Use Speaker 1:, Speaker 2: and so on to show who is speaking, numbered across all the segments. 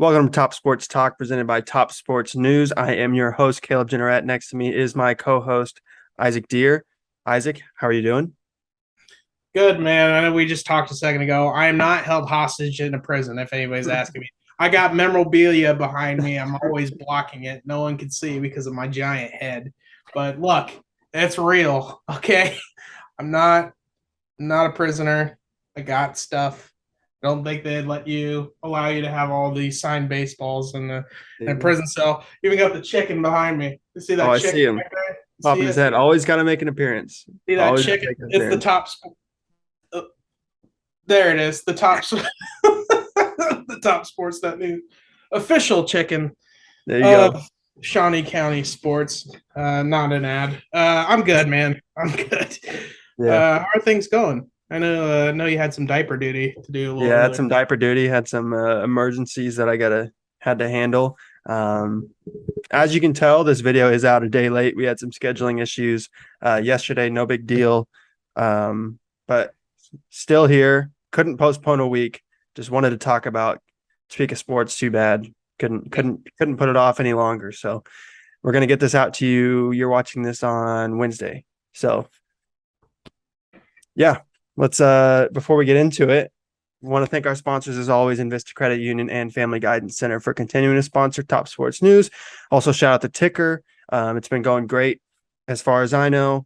Speaker 1: Welcome to Top Sports Talk, presented by Top Sports News. I am your host, Caleb Jennerette. Next to me is my co-host, Isaac Deer. Isaac, how are you doing?
Speaker 2: Good, man. I know we just talked a second ago. I am not held hostage in a prison, if anybody's asking me. I got memorabilia behind me. I'm always blocking it. No one can see because of my giant head. But look, it's real, okay? I'm not a prisoner. I got stuff. I don't think they'd allow you to have all these signed baseballs in a prison cell. Even got the chicken behind me. You see
Speaker 1: Oh,
Speaker 2: that
Speaker 1: I
Speaker 2: chicken
Speaker 1: see him
Speaker 2: right there? See
Speaker 1: popping his
Speaker 2: it?
Speaker 1: head. Always got to make an appearance.
Speaker 2: See that
Speaker 1: Always got to
Speaker 2: chicken?
Speaker 1: make an
Speaker 2: It's the
Speaker 1: appearance.
Speaker 2: top. There it is. The top. The top sports that new official chicken
Speaker 1: There you go.
Speaker 2: of Shawnee County sports. Not an ad. I'm good, man. I'm good.
Speaker 1: Yeah.
Speaker 2: How are things going? I know you had some diaper duty to do a little
Speaker 1: Yeah, had
Speaker 2: earlier.
Speaker 1: some diaper duty, had some emergencies that had to handle. As you can tell, this video is out a day late. We had some scheduling issues yesterday, no big deal. But still here. Couldn't postpone a week. Just wanted to talk about speak of sports. Too bad. Couldn't put it off any longer. So we're gonna get this out to you. You're watching this on Wednesday. So yeah, let's before we get into it, want to thank our sponsors as always, Invista Credit Union and Family Guidance Center for continuing to sponsor Top Sports News. Also shout out the ticker. It's been going great as far as I know.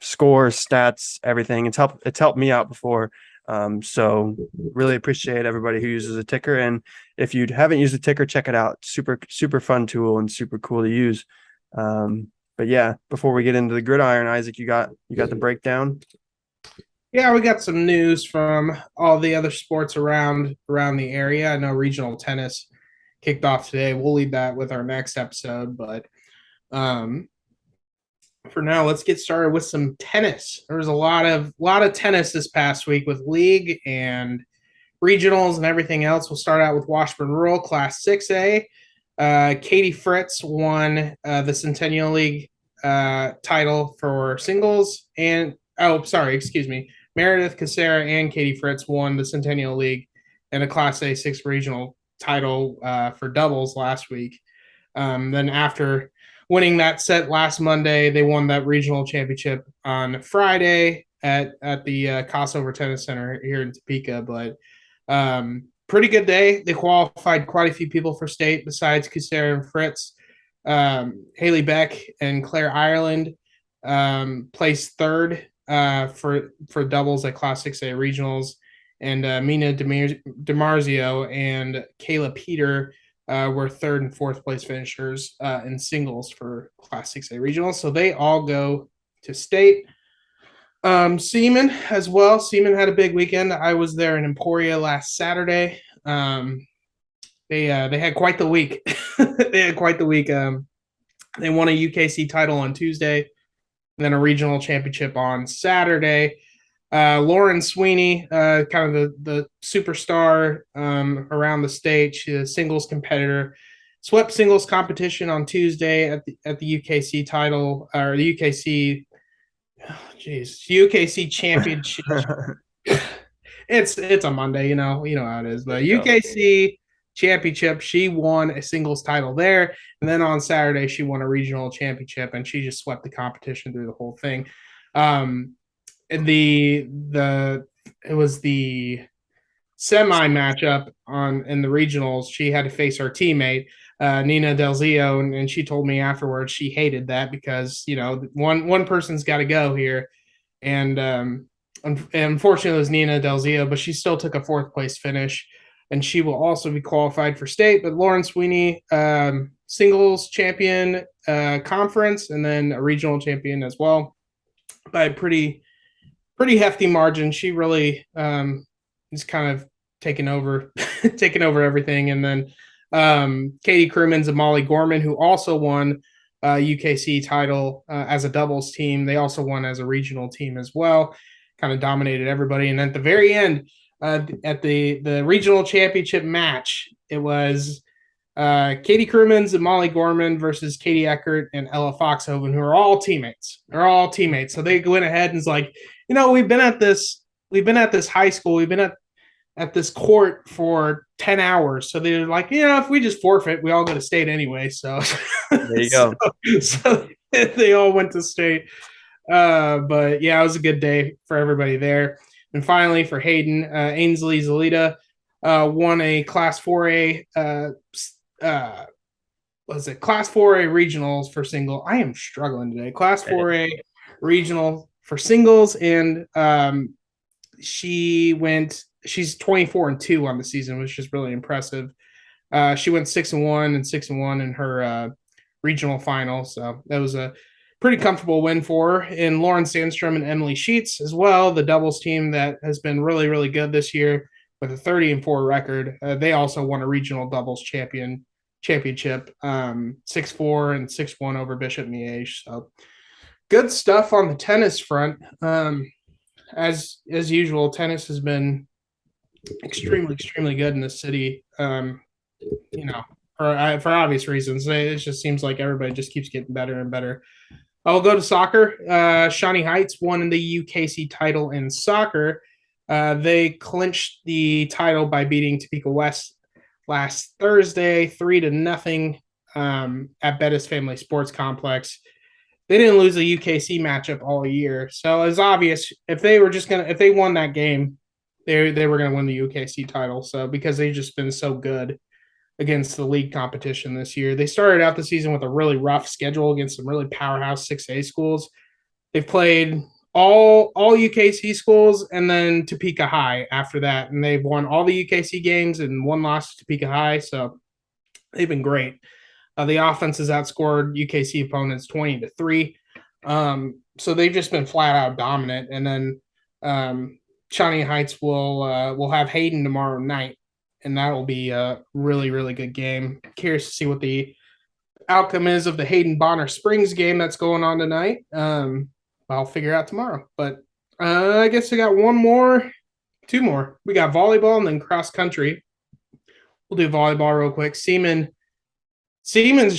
Speaker 1: Scores, stats, everything. It's helped me out before. So really appreciate everybody who uses a ticker. And if you haven't used the ticker, check it out. Super fun tool and super cool to use. But yeah, before we get into the gridiron, Isaac, you got the breakdown.
Speaker 2: Yeah, we got some news from all the other sports around the area. I know regional tennis kicked off today. We'll leave that with our next episode, but um, for now, let's get started with some tennis. There was a lot of tennis this past week with league and regionals and everything else. We'll start out with Washburn Rural Class 6A. Katie Fritz won the Centennial League title for singles, and excuse me, Meredith Casera and Katie Fritz won the Centennial League and a Class A6 regional title for doubles last week. Then after winning that set last Monday, they won that regional championship on Friday at the Crossover Tennis Center here in Topeka. But pretty good day. They qualified quite a few people for state besides Kusera and Fritz. Haley Beck and Claire Ireland placed third for doubles at Class 6A regionals, and Mina DiMarzio and Kayla Peter were third and fourth place finishers in singles for Class 6A regionals. So they all go to state. Seaman as well. Seaman had a big weekend. I was there in Emporia last Saturday. They had quite the week. They had quite the week. They won a UKC title on Tuesday, and then a regional championship on Saturday. Lauren Sweeney, kind of the superstar around the state. She's a singles competitor. Swept singles competition on Tuesday at the UKC title or the UKC. UKC championship. It's a Monday, you know how it is. But UKC championship, she won a singles title there, and then on Saturday she won a regional championship, and she just swept the competition through the whole thing. And it was the semi matchup in the regionals. She had to face her teammate Nina Delzio, and she told me afterwards she hated that because one person's got to go here, and unfortunately it was Nina Delzio, but she still took a fourth place finish, and she will also be qualified for state. But Lauren Sweeney, singles champion conference, and then a regional champion as well by a pretty hefty margin. She really is kind of taking over taking over everything. And then Katie Crewmans and Molly Gorman, who also won UKC title as a doubles team. They also won as a regional team as well. Kind of dominated everybody. And at the very end, at the regional championship match, it was Katie Crewmans and Molly Gorman versus Katie Eckert and Ella Foxhoven, who are all teammates. They're all teammates. So they went ahead and was like, we've been at this high school. We've been at at this court for 10 hours. So they're like, if we just forfeit, we all go to state anyway. So,
Speaker 1: There you go.
Speaker 2: so they all went to state. But yeah, it was a good day for everybody there. And finally, for Hayden, Ainsley Zelita won a Class 4A. Was it Class 4A regionals for single? I am struggling today. Class 4A regional for singles, and she's 24-2 on the season, which is really impressive. She went 6-1 and 6-1 in her regional final, so that was a pretty comfortable win for her. And Lauren Sandstrom and Emily Sheets as well, the doubles team that has been really, really good this year with a 30-4 record. They also won a regional doubles championship, 6-4 and 6-1 over Bishop Miege. So good stuff on the tennis front. As usual, tennis has been extremely, extremely good in the city. For obvious reasons. It just seems like everybody just keeps getting better and better. I'll go to soccer. Shawnee Heights won the UKC title in soccer. They clinched the title by beating Topeka West last Thursday, 3-0 at Bettis Family Sports Complex. They didn't lose a UKC matchup all year, so it's obvious if they won that game, they were gonna win the UKC title. So because they've just been so good against the league competition this year. They started out the season with a really rough schedule against some really powerhouse 6A schools. They've played all UKC schools and then Topeka High after that, and they've won all the UKC games and one loss to Topeka High, so they've been great. The offense has outscored UKC opponents 20-3, so they've just been flat out dominant. And then Shawnee Heights will have Hayden tomorrow night, and that'll be a really, really good game. Curious to see what the outcome is of the Hayden Bonner Springs game that's going on tonight. I'll figure out tomorrow. But I guess we got two more. We got volleyball and then cross country. We'll do volleyball real quick. Siemens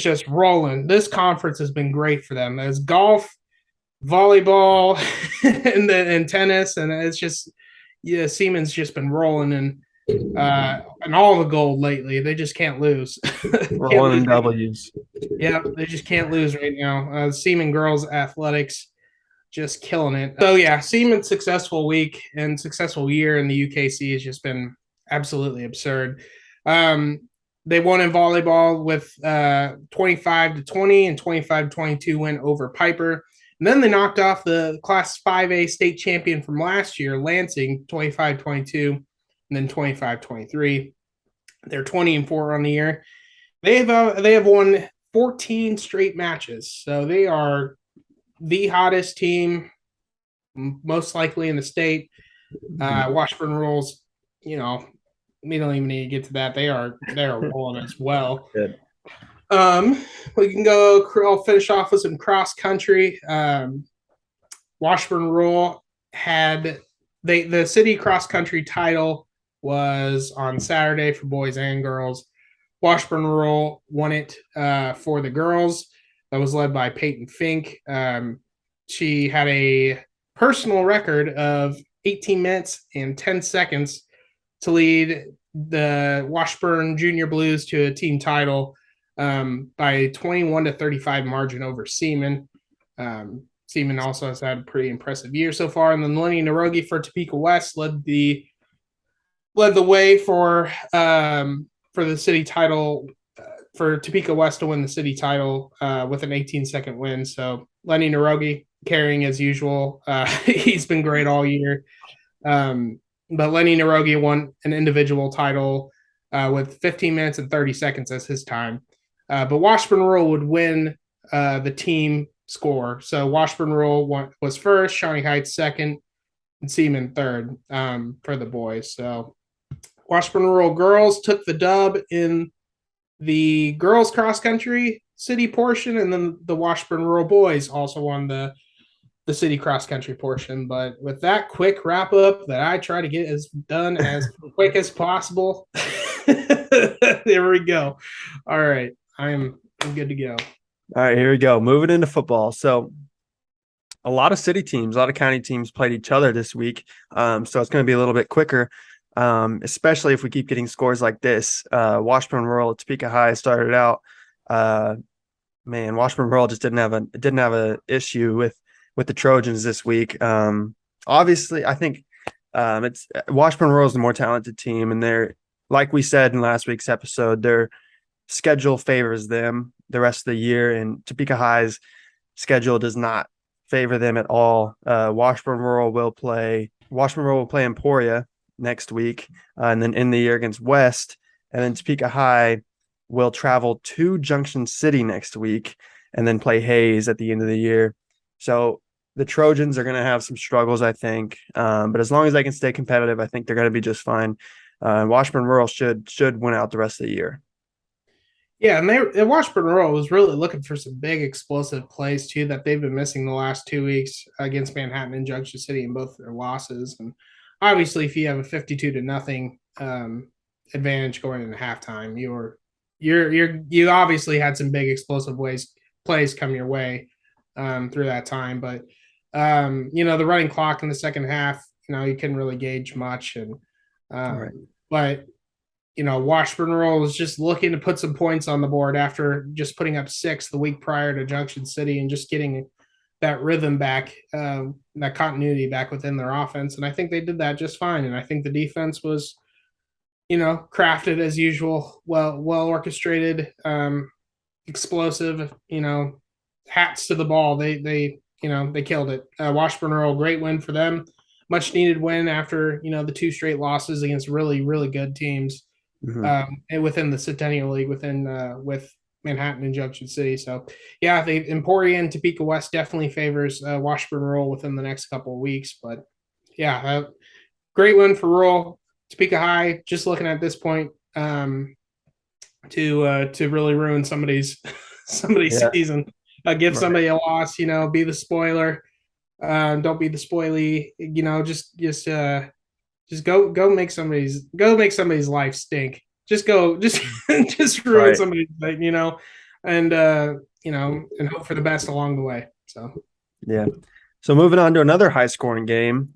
Speaker 2: just rolling. This conference has been great for them. There's golf, volleyball, and tennis, and it's just Siemens just been rolling and all the gold lately. They just can't lose.
Speaker 1: Rolling in W's.
Speaker 2: Yeah, they just can't lose right now. Seaman girls athletics just killing it. So yeah, Siemens successful week and successful year in the UKC has just been absolutely absurd. They won in volleyball with 25-20 and 25-22 win over Piper. And then they knocked off the Class 5A state champion from last year, Lansing, 25-22, and then 25-23. They're 20-4 on the year. They have won 14 straight matches, so they are the hottest team, most likely in the state. Washburn Rules, we don't even need to get to that. They're rolling as well. Good. We can go. I'll finish off with some cross country. Washburn Rural had the city cross country title was on Saturday for boys and girls. Washburn Rural won it for the girls. That was led by Peyton Fink. She had a personal record of 18 minutes and 10 seconds to lead the Washburn Junior Blues to a team title by 21-35 margin over Seaman. Seaman also has had a pretty impressive year so far. And then Lenny Narogi for Topeka West led the way for the city title, for Topeka West to win the city title with an 18-second win. So Lenny Narogi carrying as usual. He's been great all year. But Lenny Narogi won an individual title with 15 minutes and 30 seconds as his time. But Washburn Rural would win the team score. So Washburn Rural was first, Shawnee Heights second, and Seaman third for the boys. So Washburn Rural girls took the dub in the girls cross country city portion, and then the Washburn Rural boys also won the city cross country portion. But with that quick wrap up that I try to get done as quick as possible, there we go. All right, I'm good to go.
Speaker 1: All right, here we go. Moving into football. So a lot of city teams, a lot of county teams played each other this week. So it's going to be a little bit quicker. especially if we keep getting scores like this. Washburn Rural at Topeka High started out. Uh, Man, Washburn Rural just didn't have a issue with the Trojans this week. Obviously, I think it's Washburn Rural is the more talented team, and they're like we said in last week's episode, their schedule favors them the rest of the year, and Topeka High's schedule does not favor them at all. Washburn Rural will play Emporia next week, and then in the year against West, and then Topeka High will travel to Junction City next week, and then play Hayes at the end of the year. So the Trojans are going to have some struggles, I think, but as long as they can stay competitive, I think they're going to be just fine. Washburn Rural should win out the rest of the year.
Speaker 2: Yeah, and Washburn Rural was really looking for some big explosive plays too that they've been missing the last 2 weeks against Manhattan and Junction City in both their losses. And obviously, if you have a 52-0 advantage going into halftime, you obviously had some big explosive plays come your way through that time. But the running clock in the second half, you couldn't really gauge much. And
Speaker 1: Right.
Speaker 2: but Washburn Rural was just looking to put some points on the board after just putting up 6 the week prior to Junction City and just getting that rhythm back, that continuity back within their offense. And I think they did that just fine. And I think the defense was, crafted as usual, well orchestrated, explosive, hats to the ball. They killed it. Washburn Rural, great win for them. Much needed win after, the 2 straight losses against really, really good teams. And within the Centennial League, with Manhattan and Junction City. So, yeah, the Emporia and Topeka West definitely favors Washburn Rural within the next couple of weeks. But, yeah, great win for Rural. Topeka High, just looking at this point, to really ruin somebody's season. Give somebody a loss, be the spoiler. Don't be the spoilie. Just go make somebody's life stink. Just ruin
Speaker 1: Right.
Speaker 2: somebody's life, and and hope for the best along the way. So
Speaker 1: Yeah. So moving on to another high scoring game.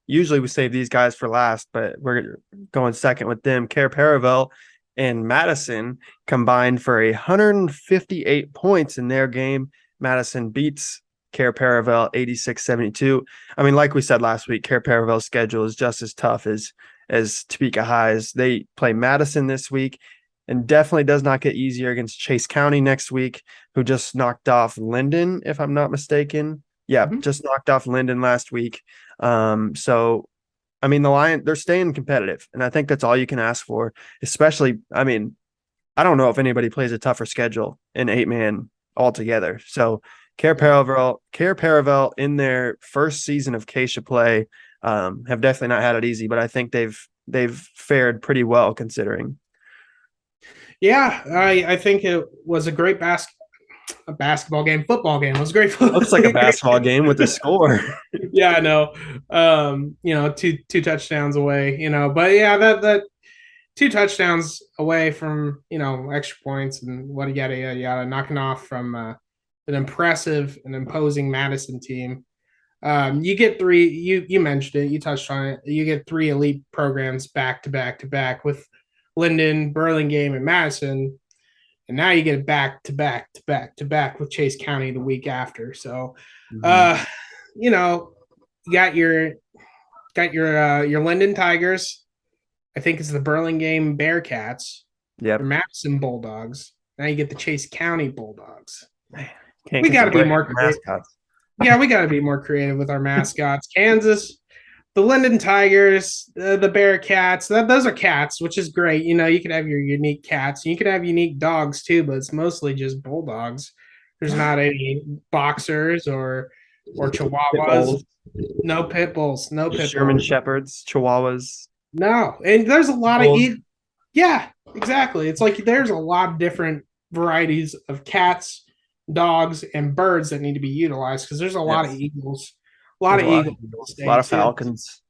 Speaker 1: Usually we save these guys for last, but we're going second with them. Care Paravel and Madison combined for 158 points in their game. Madison beats Care Paravel 86-72. I mean, like we said last week, Care Paravel's schedule is just as tough as Topeka High's. They play Madison this week and definitely does not get easier against Chase County next week, who just knocked off Linden, if I'm not mistaken. Yeah, just knocked off Linden last week. So, I mean, the Lions, they're staying competitive, and I think that's all you can ask for, especially, I mean, I don't know if anybody plays a tougher schedule in 8-man altogether. So, Care Paravel in their first season of Keisha play have definitely not had it easy, but I think they've fared pretty well considering.
Speaker 2: Yeah, I think it was a great basketball game. Football game. It was a great.
Speaker 1: Looks like a basketball game with the score.
Speaker 2: Yeah, I know. Two touchdowns away. But yeah, that 2 touchdowns away from extra points and what yada yada yada, knocking off from an impressive and imposing Madison team. You get 3. You mentioned it. You touched on it. You get 3 elite programs back to back to back with Linden, Burlingame, and Madison. And now you get it back to back to back to back with Chase County the week after. So, you got your Linden Tigers. I think it's the Burlingame Bearcats.
Speaker 1: Yep.
Speaker 2: Your Madison Bulldogs. Now you get the Chase County Bulldogs.
Speaker 1: We
Speaker 2: got to be more creative. Yeah, we got to be more creative with our mascots. Kansas, the Linden Tigers, the Bearcats. Those are cats, which is great. You can have your unique cats. You can have unique dogs too, but it's mostly just bulldogs. There's not any boxers or chihuahuas. No pit bulls. No pit bulls.
Speaker 1: German shepherds, chihuahuas.
Speaker 2: No, and there's a lot of yeah, exactly. It's like there's a lot of different varieties of cats, dogs, and birds that need to be utilized because there's a lot of eagles. A lot of
Speaker 1: falcons.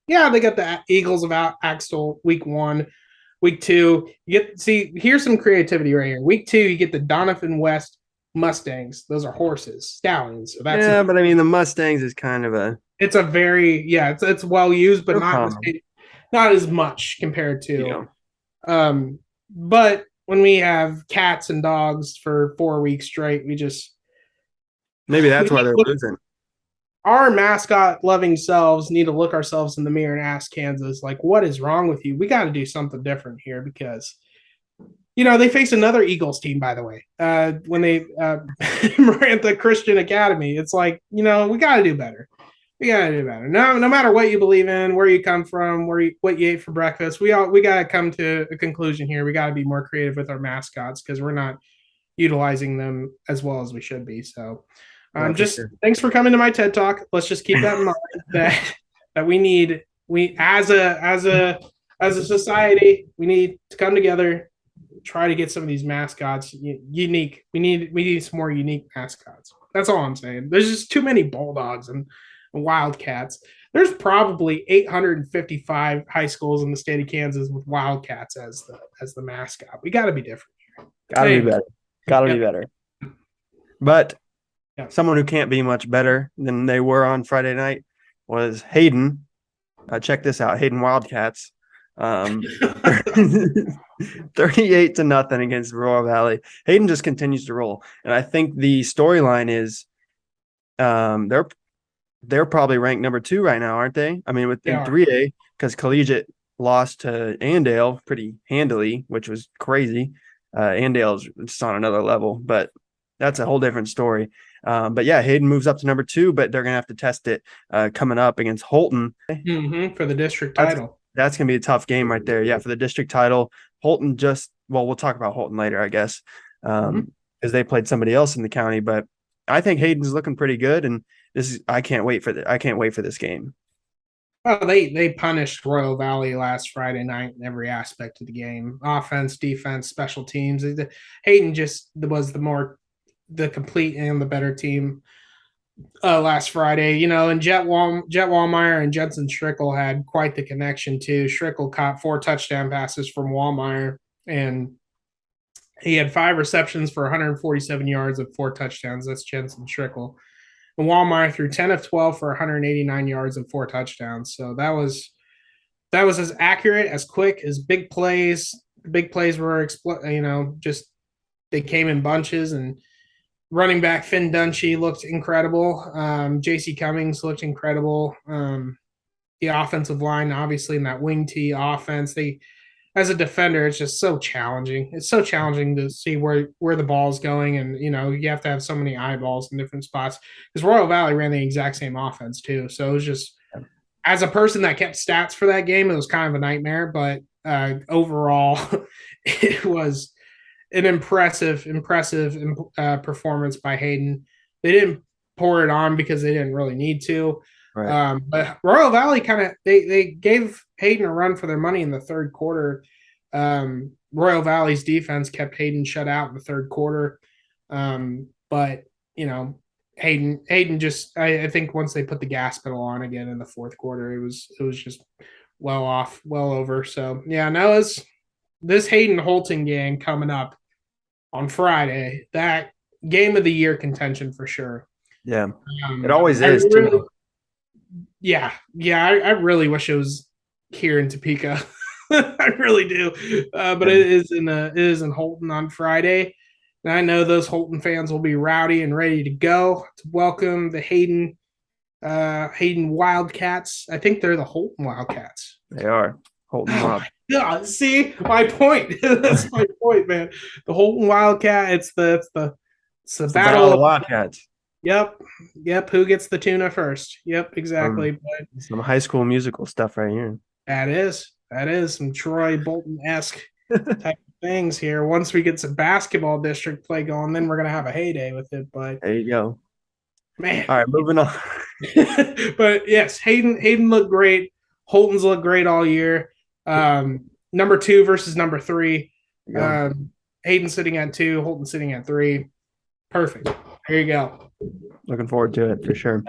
Speaker 2: Yeah, they got the Eagles of Axtell week 1. Week 2, here's some creativity right here. Week 2, you get the Donovan West Mustangs. Those are horses, stallions. So that's
Speaker 1: but I mean the Mustangs is kind of a
Speaker 2: it's a very it's well used, but not not as much compared to.
Speaker 1: Yeah.
Speaker 2: But when we have cats and dogs for 4 weeks straight,
Speaker 1: Maybe
Speaker 2: we
Speaker 1: that's why
Speaker 2: need
Speaker 1: they're
Speaker 2: to look,
Speaker 1: losing.
Speaker 2: our mascot loving selves need to look ourselves in the mirror and ask Kansas, like, what is wrong with you? We got to do something different here because they face another Eagles team, by the way, when they Marantha Christian Academy. It's like, we got to do better. We got to do better. No matter what you believe in, where you come from, what you ate for breakfast, we got to come to a conclusion here. We got to be more creative with our mascots because we're not utilizing them as well as we should be. So,
Speaker 1: Yeah, for
Speaker 2: just
Speaker 1: sure.
Speaker 2: thanks for coming to my TED Talk. Let's just keep that in mind that we as a society, we need to come together, try to get some of these mascots unique. We need some more unique mascots. That's all I'm saying. There's just too many bulldogs and wildcats. There's probably 855 high schools in the state of Kansas with wildcats as the mascot. We got to be different.
Speaker 1: Gotta be better. Gotta be
Speaker 2: Yep.
Speaker 1: better. But
Speaker 2: Yep.
Speaker 1: someone who can't be much better than they were on Friday night was Hayden. Check this out. Hayden Wildcats. 38-0 against Royal Valley. Hayden just continues to roll. And I think the storyline is they're probably ranked number 2 right now, aren't they? I mean, within 3A, because Collegiate lost to Andale pretty handily, which was crazy. Andale's just on another level, but that's a whole different story. But yeah, Hayden moves up to number 2, but they're gonna have to test it coming up against Holton
Speaker 2: for the district title.
Speaker 1: That's gonna be a tough game right there. Yeah, for the district title. Holton we'll talk about Holton later, I guess, because they played somebody else in the county. But I think Hayden's looking pretty good, and I can't wait for this game.
Speaker 2: Well, they punished Royal Valley last Friday night in every aspect of the game: offense, defense, special teams. Hayden just was the complete and the better team last Friday. And Jet Wallmeyer and Jensen Schrickle had quite the connection too. Schrickle caught 4 touchdown passes from Wallmeyer, and he had 5 receptions for 147 yards and 4 touchdowns. That's Jensen Schrickle. And Wallmeyer threw 10 of 12 for 189 yards and 4 touchdowns. So that was as accurate, as quick, as big plays. The big plays were just they came in bunches, and running back Finn Dunshee looked incredible. JC Cummings looked incredible. The offensive line, obviously, in that wing T offense, as a defender, it's just so challenging. It's so challenging to see where the ball's going, and you have to have so many eyeballs in different spots. Because Royal Valley ran the exact same offense too, so it was just, as a person that kept stats for that game, it was kind of a nightmare. But overall, it was an impressive performance by Hayden. They didn't pour it on because they didn't really need to.
Speaker 1: Right.
Speaker 2: But Royal Valley they gave Hayden a run for their money in the third quarter. Royal Valley's defense kept Hayden shut out in the third quarter. But Hayden just, I think once they put the gas pedal on again in the fourth quarter, it was just well over. So yeah, now it's this Hayden Holton game coming up on Friday. That game of the year contention for sure.
Speaker 1: Yeah, it always is too.
Speaker 2: Yeah, I really wish it was here in Topeka. I really do, but it is in Holton on Friday, and I know those Holton fans will be rowdy and ready to go to welcome the Hayden Wildcats. I think they're the Holton Wildcats.
Speaker 1: They are Holton Wild.
Speaker 2: Yeah, see my point. That's my point, man. The Holton Wildcat. It's the battle
Speaker 1: of Wildcats.
Speaker 2: Yep. Who gets the tuna first? Yep, exactly.
Speaker 1: Some High School Musical stuff right here.
Speaker 2: That is some Troy Bolton-esque type of things here. Once we get some basketball district play going, then we're gonna have a heyday with it. But
Speaker 1: there you go,
Speaker 2: man.
Speaker 1: All right, moving on.
Speaker 2: But yes, Hayden looked great. Holton's looked great all year. Number 2 versus number 3. Hayden sitting at 2, Holton sitting at 3. Perfect. There you go.
Speaker 1: Looking forward to it for sure.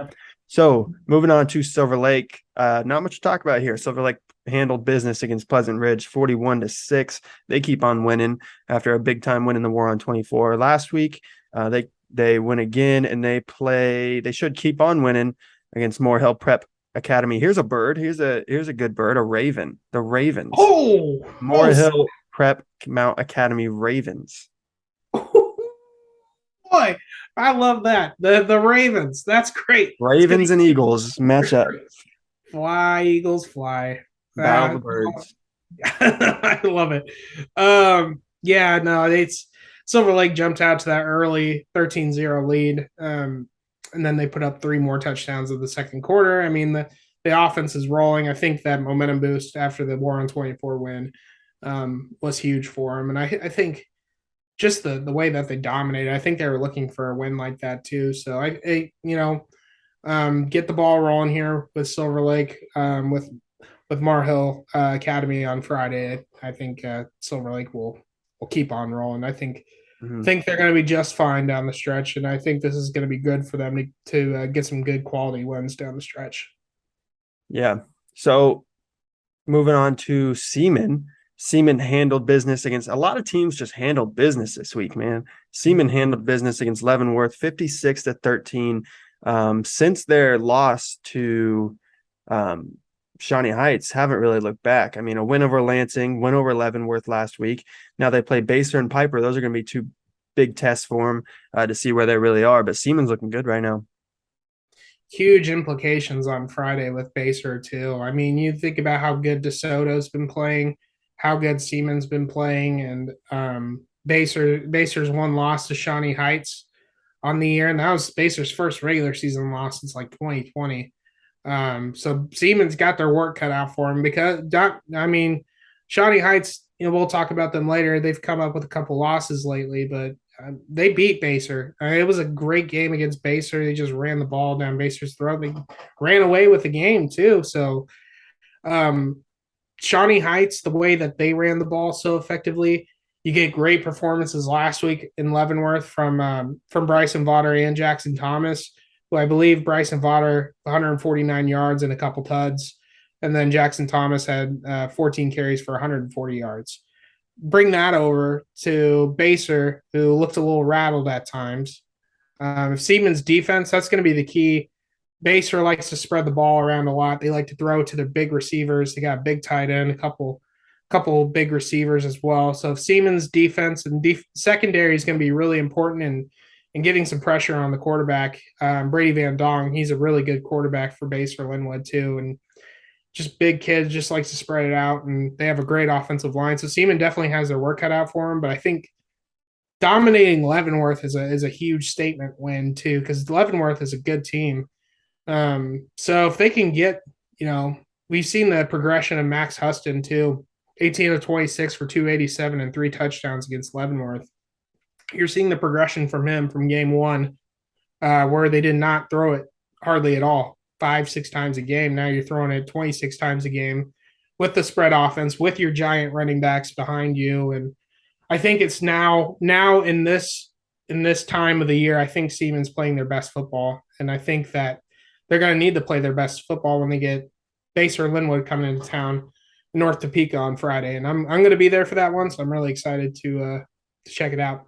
Speaker 1: So moving on to Silver Lake. Not much to talk about here. Silver Lake handled business against Pleasant Ridge 41-6. They keep on winning after a big time win in the War on 24 last week. They win again, and they should keep on winning against Moore Hill Prep Academy. Here's a bird. Here's a good bird. A raven. The Ravens.
Speaker 2: Oh,
Speaker 1: Morehill Prep Mount Academy Ravens.
Speaker 2: boy, I love that. The Ravens. That's great. It's gonna
Speaker 1: Ravens and Eagles match up.
Speaker 2: fly, Eagles, fly.
Speaker 1: Battle of
Speaker 2: Uh,
Speaker 1: the Birds.
Speaker 2: I love it. Yeah, no, it's Silver Lake jumped out to that early 13-0 lead. And then they put up three more touchdowns in the second quarter. I mean, the offense is rolling. I think that momentum boost after the War on 24 win was huge for them. And I think just the way that they dominated, I think they were looking for a win like that too. So get the ball rolling here with Silver Lake, with Marhill Academy on Friday. I think Silver Lake will keep on rolling. I think
Speaker 1: Mhm.
Speaker 2: think they're going to be just fine down the stretch, and I think this is going to be good for them to get some good quality wins down the stretch.
Speaker 1: Yeah. So moving on to Seaman. Seaman handled business against a lot of teams, just handled business this week, man. Seaman handled business against Leavenworth 56-13. Since their loss to Shawnee Heights, haven't really looked back. I mean, a win over Lansing, win over Leavenworth last week. Now they play Baser and Piper. Those are going to be two big tests for them to see where they really are. But Seaman's looking good right now.
Speaker 2: Huge implications on Friday with Baser too. I mean, you think about how good DeSoto's been playing, how good Seaman's been playing, and Baser's one loss to Shawnee Heights on the year, and that was Baser's first regular season loss since like 2020. So Seaman's got their work cut out for him because I mean, Shawnee Heights. We'll talk about them later. They've come up with a couple losses lately, but they beat Baser. It was a great game against Baser. They just ran the ball down Baser's throat. They ran away with the game too. So um, Shawnee Heights, the way that they ran the ball so effectively, you get great performances last week in Leavenworth from Bryson Vaughter and Jackson Thomas, who I believe Bryson Vaughter 149 yards and a couple tuds, and then Jackson Thomas had 14 carries for 140 yards. Bring that over to Baser, who looked a little rattled at times. Seaman's defense, that's going to be the key. Baser likes to spread the ball around a lot. They like to throw to their big receivers. They got a big tight end, a couple big receivers as well. So Seaman's defense and secondary is going to be really important in getting some pressure on the quarterback. Brady Van Dong, he's a really good quarterback for Baser Linwood too, and just big kids, just likes to spread it out, and they have a great offensive line. So Seaman definitely has their work cut out for him, but I think dominating Leavenworth is a huge statement win too, because Leavenworth is a good team. So if they can get, we've seen the progression of Max Huston too, 18 of 26 for 287 and three touchdowns against Leavenworth. You're seeing the progression from him from game one, where they did not throw it hardly at all, 5-6 times a game. Now you're throwing it 26 times a game with the spread offense, with your giant running backs behind you. And I think it's now in this time of the year, I think Seaman's playing their best football. And I think that they're going to need to play their best football when they get Baser Linwood coming into town, North Topeka on Friday. And I'm going to be there for that one. So I'm really excited to check it out.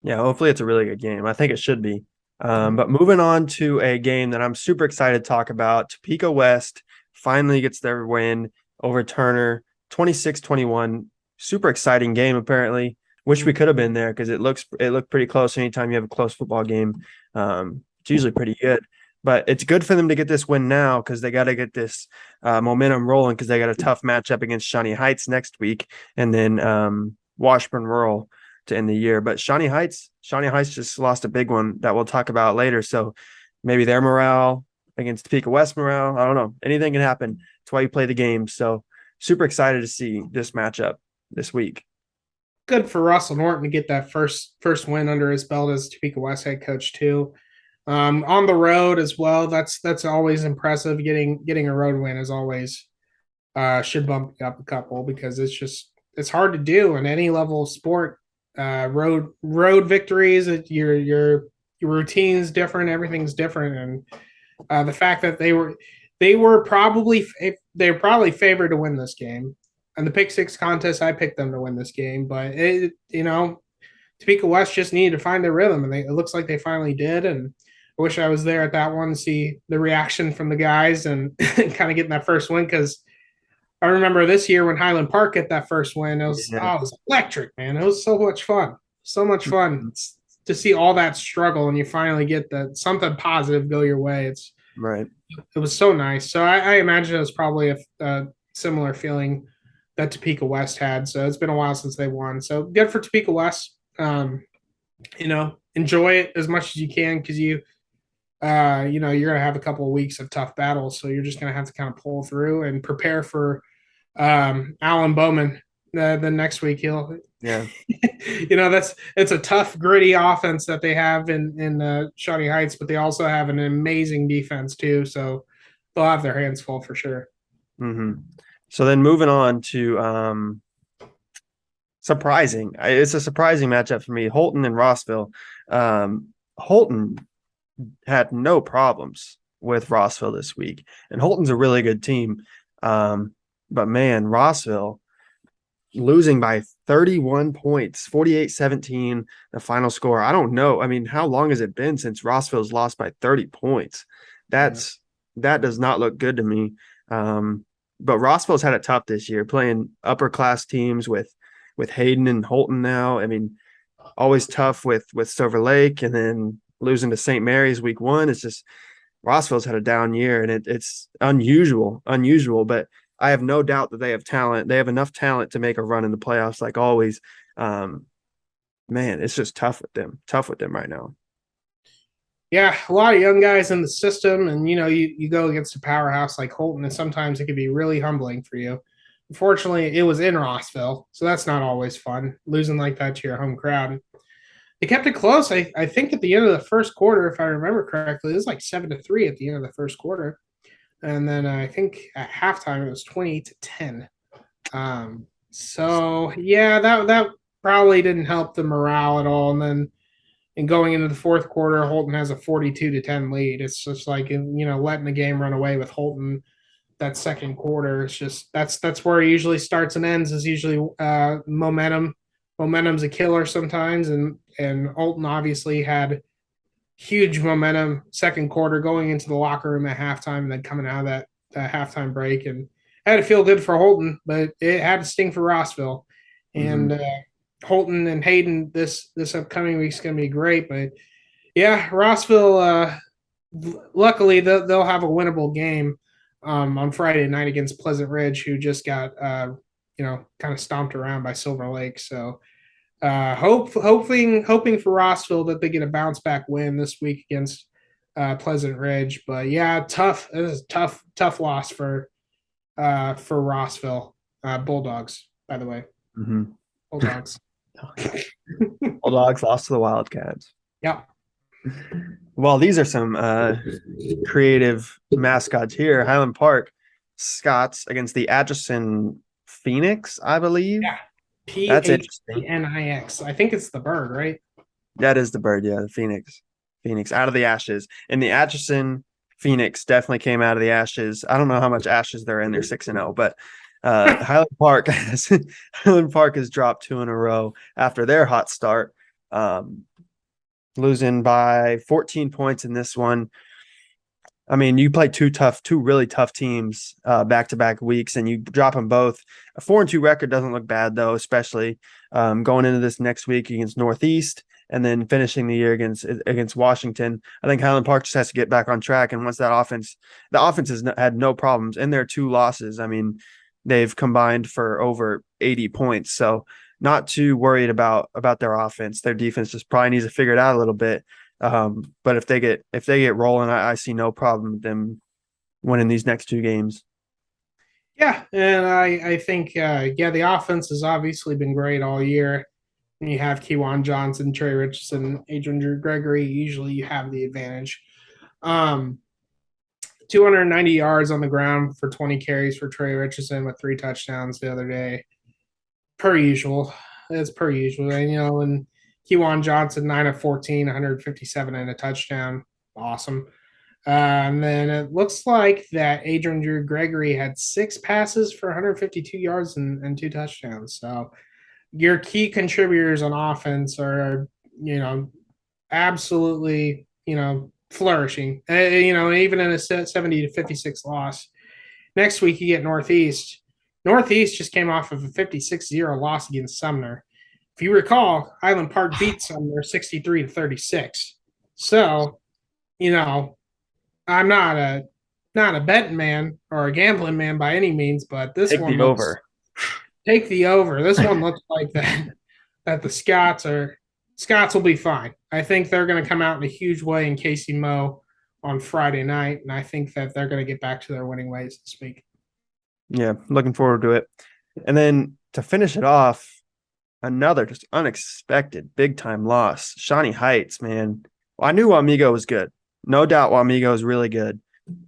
Speaker 1: Yeah, hopefully it's a really good game. I think it should be. But moving on to a game that I'm super excited to talk about, Topeka West finally gets their win over Turner, 26-21. Super exciting game, apparently. Wish we could have been there because it looked pretty close. Anytime you have a close football game, it's usually pretty good. But it's good for them to get this win now because they got to get this momentum rolling because they got a tough matchup against Shawnee Heights next week and then Washburn Rural to end the year. But Shawnee Heights just lost a big one that we'll talk about later. So maybe their morale against Topeka West morale, I don't know. Anything can happen. That's why you play the game. So super excited to see this matchup this week.
Speaker 2: Good for Russell Norton to get that first win under his belt as Topeka West head coach too. On the road as well. That's always impressive. Getting a road win is always should bump you up a couple because it's hard to do in any level of sport. Road victories, your routine's different, everything's different, and the fact that they were probably favored to win this game. And the pick six contest, I picked them to win this game, but Topeka West just needed to find their rhythm, and it looks like they finally did. And I wish I was there at that one to see the reaction from the guys and kind of getting that first win, because I remember this year when Highland Park get that first win,
Speaker 1: Yeah.
Speaker 2: it was electric, man. It was so much fun. So much fun to see all that struggle and you finally get that something positive go your way.
Speaker 1: Right.
Speaker 2: It was so nice. So I imagine it was probably a similar feeling that Topeka West had. So it's been a while since they won. So good for Topeka West. Enjoy it as much as you can, because you're gonna have a couple of weeks of tough battles. So you're just gonna have to kind of pull through and prepare for Alan Bowman. The next week he'll
Speaker 1: Yeah.
Speaker 2: that's it's a tough, gritty offense that they have in Shawnee Heights, but they also have an amazing defense too. So they'll have their hands full for sure.
Speaker 1: hmm So then moving on to surprising. It's a surprising matchup for me. Holton and Rossville. Holton had no problems with Rossville this week, and Holton's a really good team. But man, Rossville losing by 31 points, 48-17, the final score. I don't know. I mean, how long has it been since Rossville's lost by 30 points? That does not look good to me. But Rossville's had it tough this year, playing upper class teams with Hayden and Holton now. I mean, always tough with Silver Lake, and then losing to St. Mary's week one. It's just Rossville's had a down year, and it's unusual, but I have no doubt that they have talent. They have enough talent to make a run in the playoffs, like always. Man, it's just tough with them right now.
Speaker 2: Yeah, a lot of young guys in the system, and you go against a powerhouse like Holton, and sometimes it can be really humbling for you. Unfortunately, it was in Rossville, so that's not always fun, losing like that to your home crowd. They kept it close. I think at the end of the first quarter, if I remember correctly, it was like 7-3 at the end of the first quarter, and then I think at halftime it was 28-10. So yeah, that probably didn't help the morale at all. And going into the fourth quarter, Holton has a 42-10 lead. It's just like letting the game run away with Holton that second quarter. It's just that's where it usually starts and ends. Is usually momentum. Momentum's a killer sometimes, and Holton obviously had huge momentum second quarter going into the locker room at halftime, and then coming out of that halftime break, and had to feel good for Holton, but it had to sting for Rossville.
Speaker 1: Mm-hmm.
Speaker 2: And Holton and Hayden this upcoming week's going to be great. But yeah, Rossville, luckily they'll have a winnable game on Friday night against Pleasant Ridge, who just got kind of stomped around by Silver Lake. So hoping for Rossville that they get a bounce back win this week against Pleasant Ridge. But yeah, tough. This is a tough loss for Rossville Bulldogs. By the way,
Speaker 1: Mm-hmm.
Speaker 2: Bulldogs.
Speaker 1: Bulldogs lost to the Wildcats.
Speaker 2: Yep.
Speaker 1: Well, these are some creative mascots here. Highland Park Scots against the Atchison Phoenix, I believe.
Speaker 2: Yeah.
Speaker 1: That's interesting.
Speaker 2: Phenix. I think it's the bird, right?
Speaker 1: That is the bird, yeah, the Phoenix. Phoenix out of the ashes. And the Atchison Phoenix definitely came out of the ashes. I don't know how much ashes they're in. They're 6-0, but Highland Park Highland Park has dropped 2 in a row after their hot start. Losing by 14 points in this one. I mean, you play two really tough teams back-to-back weeks, and you drop them both. A 4-2 record doesn't look bad, though, especially going into this next week against Northeast, and then finishing the year against Washington. I think Highland Park just has to get back on track, and once the offense has had no problems in their 2 losses. I mean, they've combined for over 80 points, so not too worried about their offense. Their defense just probably needs to figure it out a little bit. But if they get rolling, I see no problem with them winning these next 2 games.
Speaker 2: Yeah, and I think the offense has obviously been great all year. When you have Kewan Johnson, Trey Richardson, Adrian Drew Gregory, usually you have the advantage. 290 yards on the ground for 20 carries for Trey Richardson with 3 touchdowns the other day. Per usual. It's per usual. And Kewan Johnson, 9 of 14, 157 and a touchdown. Awesome. And then it looks like that Adrian Drew Gregory had 6 passes for 152 yards and 2 touchdowns. So your key contributors on offense are, absolutely, flourishing. Even in a 70-56 loss. Next week, you get Northeast. Northeast just came off of a 56-0 loss against Sumner. If you recall, Highland Park beat Sumner 63-36. So, I'm not a betting man or a gambling man by any means, but this
Speaker 1: Take
Speaker 2: one
Speaker 1: the over.
Speaker 2: take the over. This one looks like that the Scots will be fine. I think they're going to come out in a huge way in Casey Mo on Friday night, and I think that they're going to get back to their winning ways this week.
Speaker 1: Yeah, looking forward to it. And then to finish it off, another just unexpected big time loss. Shawnee Heights, man. Well, I knew Wamego was good. No doubt Wamego is really good.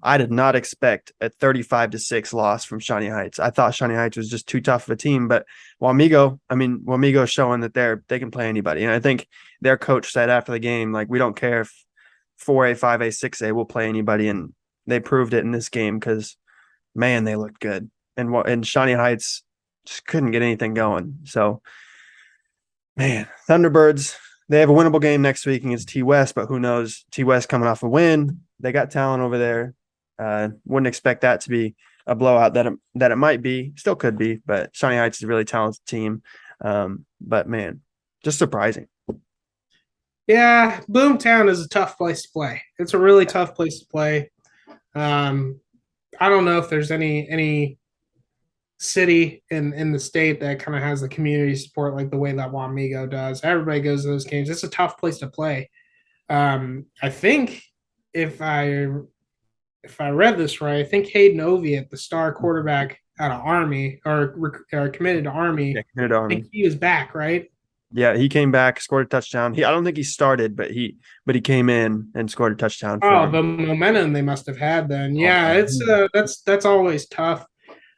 Speaker 1: I did not expect a 35-6 loss from Shawnee Heights. I thought Shawnee Heights was just too tough of a team, but Wamego is showing that they can play anybody. And I think their coach said after the game, like, we don't care if 4A, 5A, 6A will play anybody. And they proved it in this game because, man, they looked good. And Shawnee Heights just couldn't get anything going. So, man, Thunderbirds, they have a winnable game next week against T West, but who knows? T West coming off a win. They got talent over there. Wouldn't expect that to be a blowout that it might be. Still could be, but Shawnee Heights is a really talented team. But, man, just surprising.
Speaker 2: Yeah, Boomtown is a tough place to play. It's a really tough place to play. I don't know if there's any city in the state that kind of has the community support like the way that Wamego does. Everybody goes to those games. It's a tough place to play. I think if I read this right, I think Hayden Oviatt, the star quarterback out of Army or committed to Army,
Speaker 1: committed to Army.
Speaker 2: I think he was back, right?
Speaker 1: Yeah, he came back, scored a touchdown. I don't think he started, but he came in and scored a touchdown.
Speaker 2: Oh, the momentum they must have had then. Yeah, it's that's always tough.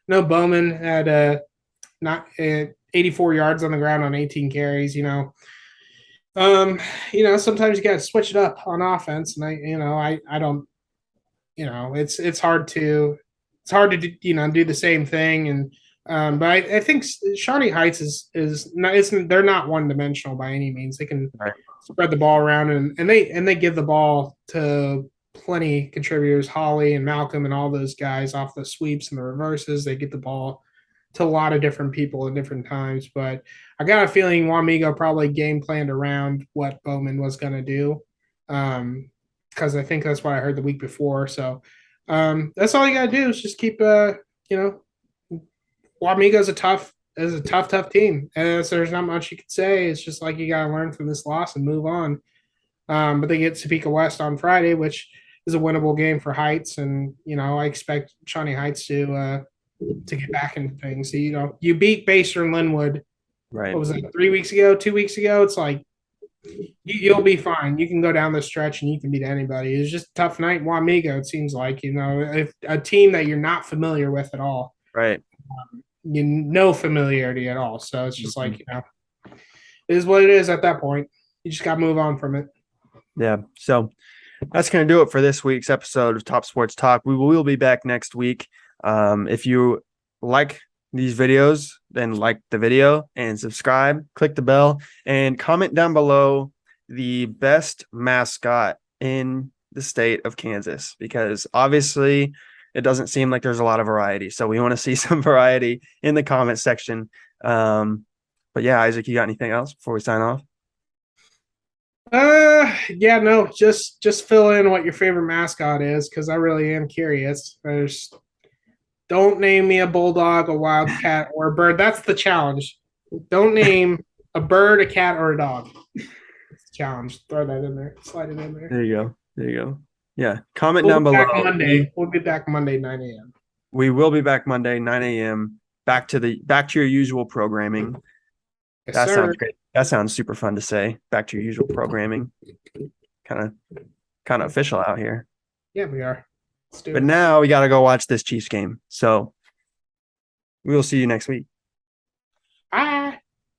Speaker 2: No, Bowman had not 84 yards on the ground on 18 carries. Sometimes you got to switch it up on offense, and I don't. It's hard to do the same thing, and but I think Shawnee Heights is not. They're not one dimensional by any means. They can spread the ball around, and they give the ball to plenty contributors, Holly and Malcolm and all those guys off the sweeps and the reverses. They get the ball to a lot of different people at different times. But I got a feeling Wamego probably game planned around what Bowman was going to do, because I think that's what I heard the week before. So that's all you got to do is just keep, Wamego is a tough team. So there's not much you could say. It's just like you got to learn from this loss and move on. But they get Topeka West on Friday, which is a winnable game for Heights, and I expect Shawnee Heights to get back into things. So you beat Baser and Linwood.
Speaker 1: Right.
Speaker 2: What was that? 3 weeks ago? 2 weeks ago? It's like you'll be fine. You can go down the stretch and you can beat anybody. It's just a tough night in Wamego. It seems like if a team that you're not familiar with at all.
Speaker 1: Right.
Speaker 2: No familiarity at all. So it's just like it is what it is at that point. You just got to move on from it.
Speaker 1: Yeah. So that's going to do it for this week's episode of Top Sports Talk. We will be back next week. If you like these videos, then like the video and subscribe, click the bell, and comment down below the best mascot in the state of Kansas, because obviously it doesn't seem like there's a lot of variety. So we want to see some variety in the comment section. But yeah, Isaac, you got anything else before we sign off?
Speaker 2: Yeah, no, just fill in what your favorite mascot is, because I really am curious. Don't name me a bulldog, a wildcat, or a bird. That's the challenge. Don't name a bird, a cat, or a dog. It's a challenge. Throw that in there. Slide it in there.
Speaker 1: There you go. Yeah. Comment down below.
Speaker 2: We'll be back Monday, 9 a.m.
Speaker 1: We will be back Monday, 9 a.m. Back to your usual programming.
Speaker 2: Yes,
Speaker 1: that
Speaker 2: sir.
Speaker 1: sounds great. That sounds super fun to say. Back to your usual programming. Kind of official out here.
Speaker 2: Yeah, we are.
Speaker 1: But now we got to go watch this Chiefs game. So we will see you next week.